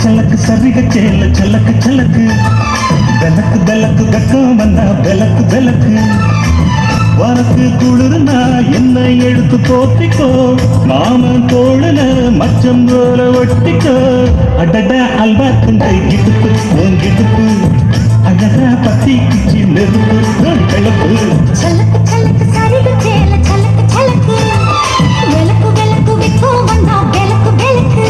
చలక్ సరిగ చేల చలక్ చలక్ బెలక్ బెలక్ గక్కమన్న బెలక్ బెలక్ உனக்கு குளிர்னா என்ன எடுத்து போத்திக்கோ மாமன் தோழல மச்சம் போல ஒட்டிக்கோ அடட அல்வா துண்டை கிட்டுப்பு உங்கிட்டுப்பு அழகா பத்தி கிச்சி நெருப்பு கிளப்பு சலக்கு சலக்கு சரிகு சேல சலக்கு சலக்கு வெலக்கு வெலக்கு விக்கோ வந்தா வெலக்கு வெலக்கு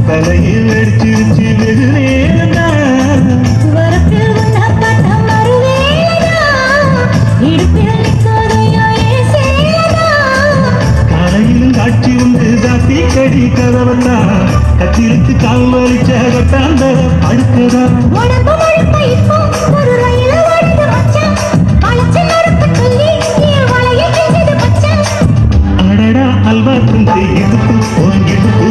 தலையில் அடிச்சு வெகு நேரம் வரப்பில் வந்த பட்டம் மறுவேலா இடுப்பில் நிற்கதையோ ஏசேலா காலையிலும் காட்சி உண்டு சாத்தி கடி கதவந்தா கத்திருக்கு கால் வலிச்ச கட்டாந்த படுக்கதா உடம்பு முழுக்க இப்போ ஒரு ரயில ஓடுது மச்சான் வளைச்சு நறுக்க சொல்லி நீ வளைய செஞ்சது மச்சான் அடடா அல்வா துண்டு இடுப்பு ஓங்கிடுப்பு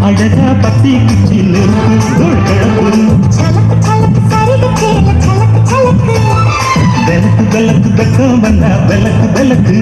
அழகா பத்தி கிச்சி நெருப்பு கிழப்பு சலக்கு சலக்கு சரிகு சேல சலக்கு சலக்கு வெலக்கு வெலக்கு வெக்கம் வந்தா வெலக்கு வெலக்கு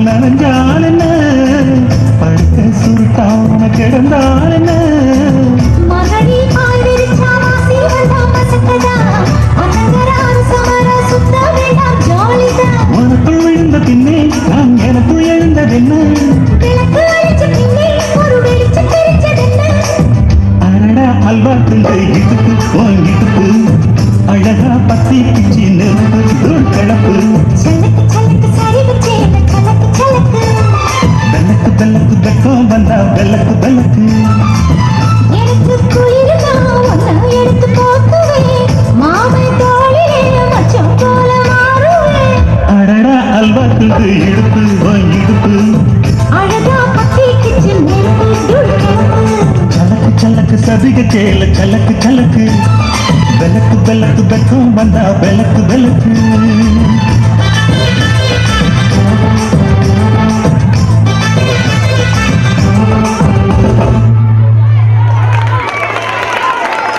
நனஞ்சால் என்ன படுக்க சுருட்டாம கிடந்தால் என்ன மகனி பால் விரிச்சா வாசி வந்தா மசக்கதா அனங்கராறு சமர சுத்த வேண்டாம் ஜாலிதா உனக்குள் விழுந்த பின்னே நான் எனக்குள் எழுந்ததென்ன விளக்கு அழிச்ச பின்னே ஒரு வெளிச்சம் தெரிஞ்சதென்ன அடடா அல்வா துண்டை இடுப்பு வாங்கிடுப்பு அழகா பத்தி பிச்சி நெருப்பு கிளப்பு சலக்கு சலக்கு சரிவு சேல சலக்கு சலக்கு வெலக்கு வெலக்கு வெக்கம் வந்தா வெலக்கு வெலக்கு எனக்கு குளிர்னா ஒன்ன எடுத்து போக்குவேன் மாமை தோளிலே மச்சம் போல மாறுவேன் அடடா அல்வா துண்டு இடுப்பு வாங்கிடுப்பு அழகா பத்தி கிச்சி நெருப்பு தூள் கிளப்பு சலக்கு சலக்கு சதிக சேல சலக்கு சலக்கு வெலக்கு வெலக்கு வெக்கம் வந்தா வெலக்கு வெலக்கு